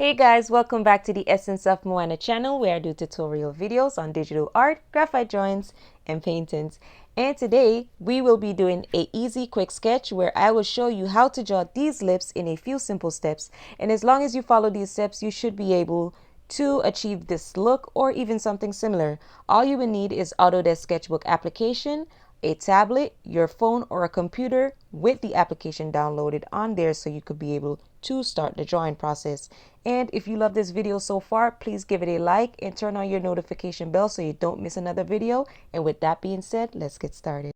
Hey guys, welcome back to the Essence of Mohana channel where I do tutorial videos on digital art, graphite drawings, and paintings. And today we will be doing a easy quick sketch where I will show you how to draw these lips in a few simple steps. And as long as you follow these steps, you should be able to achieve this look or even something similar. All you will need is Autodesk Sketchbook application, a tablet, your phone, or a computer with the application downloaded on there so you could be able to start the drawing process. And if you love this video so far, please give it a like and turn on your notification bell so you don't miss another video. And with that being said, let's get started.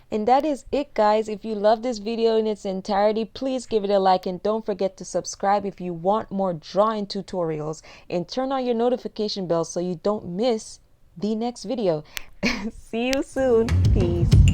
And that is it, guys. If you love this video in its entirety, please give it a like and don't forget to subscribe if you want more drawing tutorials, and turn on your notification bell so you don't miss the next video. See you soon. Peace.